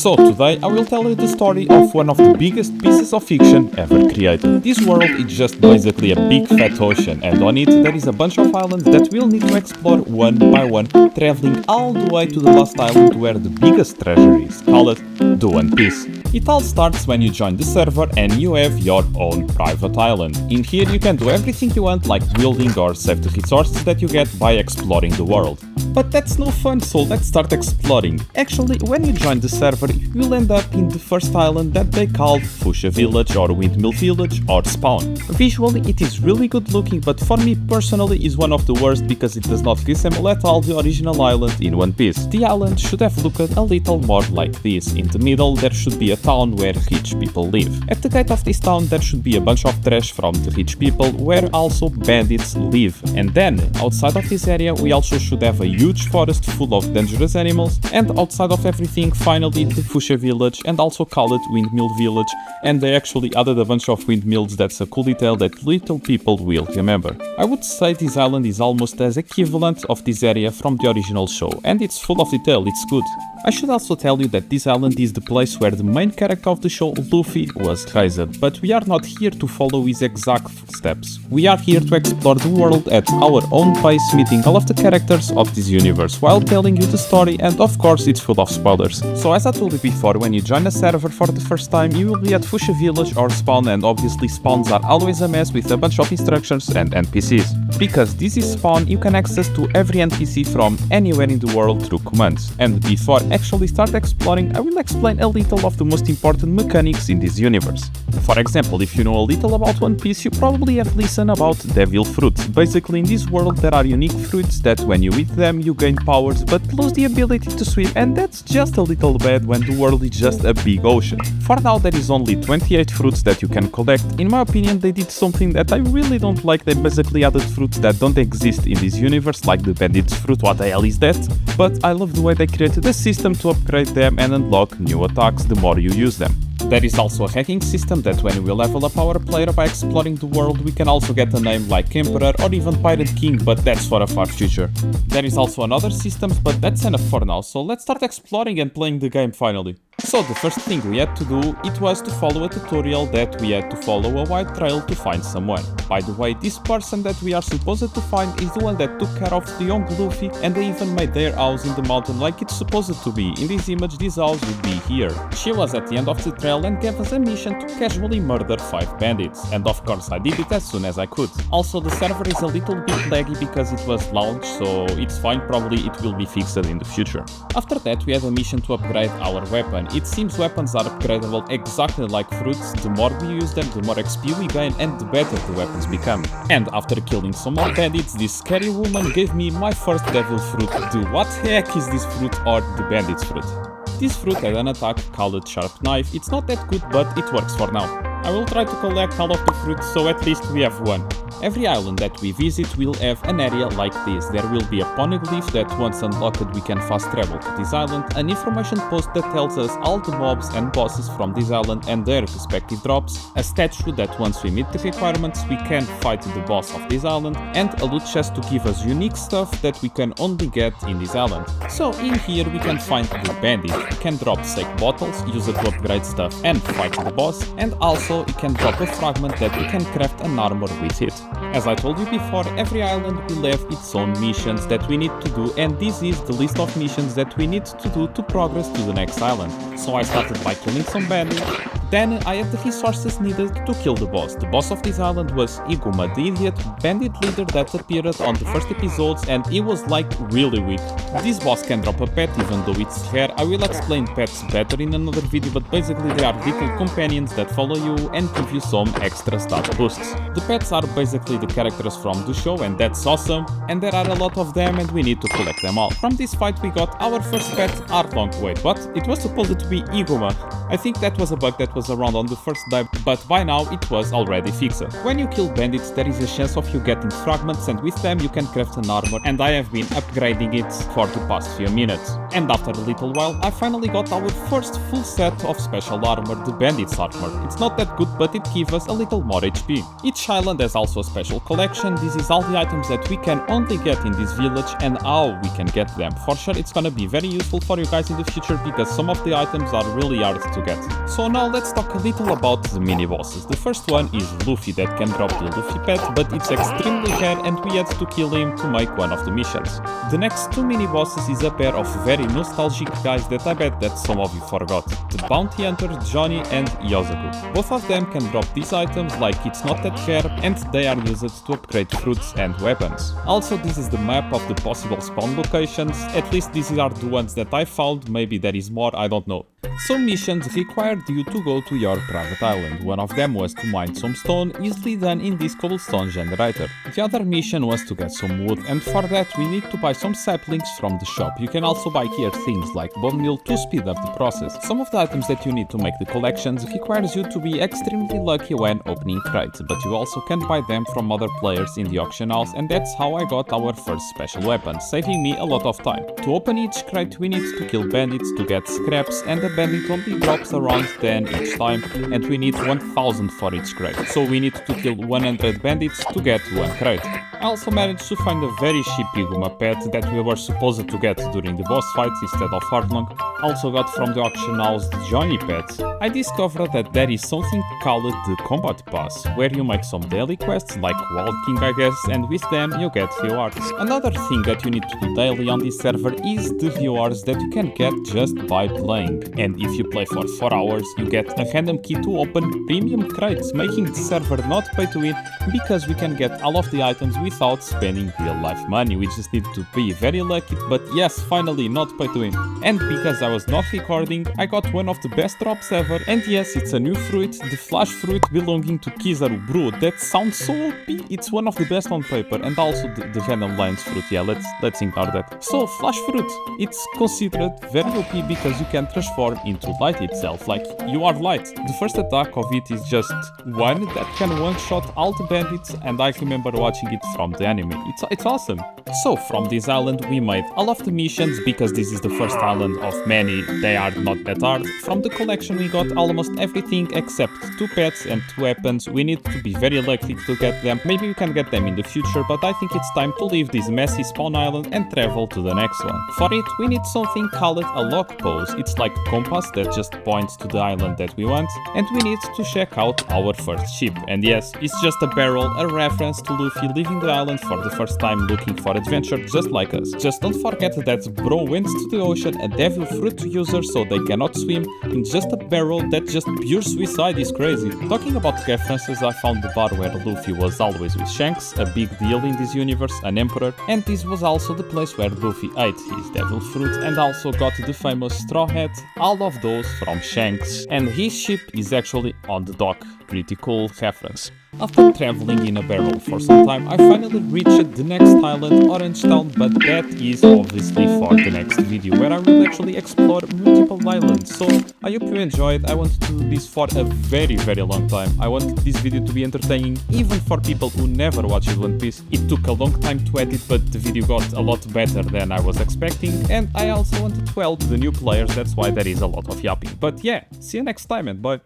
So today I will tell you the story of one of the biggest pieces of fiction ever created. This world is just basically a big fat ocean, and on it there is a bunch of islands that we'll need to explore one by one, traveling all the way to the last island where the biggest treasure is. Call it the One Piece. It all starts when you join the server and you have your own private island. In here you can do everything you want, like building or save the resources that you get by exploring the world. But that's no fun, so let's start exploring. Actually, when you join the server, you'll end up in the first island that they call Foosha Village or Windmill Village or Spawn. Visually it is really good looking, but for me personally is one of the worst because it does not resemble at all the original island in One Piece. The island should have looked a little more like this. In the middle there should be a town where rich people live. At the gate of this town there should be a bunch of trash from the rich people where also bandits live. And then, outside of this area we also should have a huge forest full of dangerous animals, and outside of everything finally the Foosha Village, and also call it Windmill Village, and they actually added a bunch of windmills. That's a cool detail that little people will remember. I would say this island is almost as equivalent of this area from the original show, and it's full of detail, it's good. I should also tell you that this island is the place where the main character of the show, Luffy, was raised, but we are not here to follow his exact steps. We are here to explore the world at our own pace, meeting all of the characters of this universe while telling you the story, and of course it's full of spoilers. So as I told you before, when you join a server for the first time you will be at Foosha Village or Spawn, and obviously spawns are always a mess with a bunch of instructions and NPCs. Because this is Spawn, you can access to every NPC from anywhere in the world through commands. And before actually start exploring, I will explain a little of the most important mechanics in this universe. For example, if you know a little about One Piece, you probably have listened about devil fruits. Basically in this world there are unique fruits that when you eat them you gain powers but lose the ability to swim, and that's just a little bad when the world is just a big ocean. For now there is only 28 fruits that you can collect. In my opinion they did something that I really don't like. They basically added fruits that don't exist in this universe, like the bandit's fruit. What the hell is that? But I love the way they created a system to upgrade them and unlock new attacks the more you use them. There is also a hacking system that when we level up our player by exploring the world we can also get a name like Emperor or even Pirate King, but that's for a far future. There is also another system, but that's enough for now, so let's start exploring and playing the game finally. So the first thing we had to do, it was to follow a tutorial that we had to follow a white trail to find someone. By the way, this person that we are supposed to find is the one that took care of the young Luffy, and they even made their house in the mountain like it's supposed to be. In this image this house would be here. She was at the end of the trail and gave us a mission to casually murder 5 bandits, and of course I did it as soon as I could. Also the server is a little bit laggy because it was launched, so it's fine, probably it will be fixed in the future. After that we had a mission to upgrade our weapon. It seems weapons are upgradable exactly like fruits. The more we use them, the more XP we gain and the better the weapons become. And after killing some more bandits, this scary woman gave me my first devil fruit. The what the heck is this fruit, or the bandit's fruit? This fruit had an attack called Sharp Knife. It's not that good, but it works for now. I will try to collect all of the fruits, so at least we have one. Every island that we visit will have an area like this. There will be a poneglyph that once unlocked we can fast travel to this island, an information post that tells us all the mobs and bosses from this island and their respective drops, a statue that once we meet the requirements we can fight the boss of this island, and a loot chest to give us unique stuff that we can only get in this island. So in here we can find the bandit, we can drop sake bottles, use it to upgrade stuff and fight the boss, and also you can drop a fragment that you can craft an armor with it. As I told you before, every island will have its own missions that we need to do, and this is the list of missions that we need to do to progress to the next island. So I started by killing some bandits, then I had the resources needed to kill the boss. The boss of this island was Higuma, the idiot bandit leader that appeared on the first episodes, and he was like really weak. This boss can drop a pet even though it's rare. I will explain pets better in another video, but basically they are little companions that follow you and give you some extra stat boosts. The pets are basically the characters from the show, and that's awesome, and there are a lot of them and we need to collect them all. From this fight we got our first pet, Arlong. Wait, what? It was supposed to be Higuma. I think that was a bug that was was around on the first day, but by now it was already fixed. When you kill bandits, there is a chance of you getting fragments, and with them you can craft an armor, and I have been upgrading it for the past few minutes. And after a little while, I finally got our first full set of special armor, the bandits armor. It's not that good, but it gives us a little more HP. Each island has also a special collection. This is all the items that we can only get in this village and how we can get them. For sure it's gonna be very useful for you guys in the future because some of the items are really hard to get. So now let's talk a little about the mini bosses. The first one is Luffy that can drop the Luffy pet, but it's extremely rare and we had to kill him to make one of the missions. The next two mini bosses is a pair of very nostalgic guys that I bet that some of you forgot. The bounty hunter Johnny and Yosaku. Both of them can drop these items like it's not that rare and they are used to upgrade fruits and weapons. Also, this is the map of the possible spawn locations. At least these are the ones that I found, maybe there is more, I don't know. Some missions required you to go to your private island. One of them was to mine some stone, easily done in this cobblestone generator. The other mission was to get some wood, and for that we need to buy some saplings from the shop. You can also buy here things like bone meal to speed up the process. Some of the items that you need to make the collections requires you to be extremely lucky when opening crates, but you also can buy them from other players in the auction house, and that's how I got our first special weapon, saving me a lot of time. To open each crate we need to kill bandits to get scraps, and the bandit only drops around 10 each time, and we need 1000 for each crate, so we need to kill 100 bandits to get one crate. I also managed to find a very cheap Higuma pet that we were supposed to get during the boss fights instead of Hardlong. Also got from the auction house the Johnny pet. I discovered that there is something called the Combat Pass, where you make some daily quests like walking I guess, and with them you get rewards. Another thing that you need to do daily on this server is the rewards that you can get just by playing. And if you play for 4 hours, you get a random key to open premium crates, making the server not pay to win because we can get all of the items without spending real life money. We just need to be very lucky, but yes, finally not pay to win. And because I was not recording, I got one of the best drops ever, and yes, it's a new fruit, the flash fruit belonging to Kizaru. Bro, that sounds so OP. It's one of the best on paper, and also the random lines fruit. Yeah, let's ignore that. So flash fruit, it's considered very OP because you can transform into light itself, like you are light. The first attack of it is just one that can one-shot all the bandits, and I remember watching it from the anime. It's awesome. So from this island we made all of the missions because this is the first island of many. They are not that hard. From the collection we got almost everything except 2 pets and 2 weapons. We need to be very lucky to get them. Maybe we can get them in the future, but I think it's time to leave this messy spawn island and travel to the next one. For it we need something called a log post. It's like a compass that just points to the island that we want, and we need to check out our first ship. And yes, it's just a barrel, a reference to Luffy leaving the island for the first time looking for adventure just like us. Just don't forget that bro went to the ocean, a devil fruit user, so they cannot swim, in just a barrel. That just pure suicide is crazy. Talking about references, I found the bar where Luffy was always with Shanks, a big deal in this universe, an emperor, and this was also the place where Luffy ate his devil fruit and also got the famous straw hat, all of those from Shanks, and his ship is actually on the dock. Pretty cool reference. After traveling in a barrel for some time, I finally reached the next island, Orange Town, but that is obviously for the next video, where I will actually explore multiple islands. So I hope you enjoyed. I wanted to do this for a very long time. I wanted this video to be entertaining even for people who never watched One Piece. It took a long time to edit, but the video got a lot better than I was expecting, and I also wanted to help the new players, that's why there is a lot of yapping. But yeah, see you next time and bye.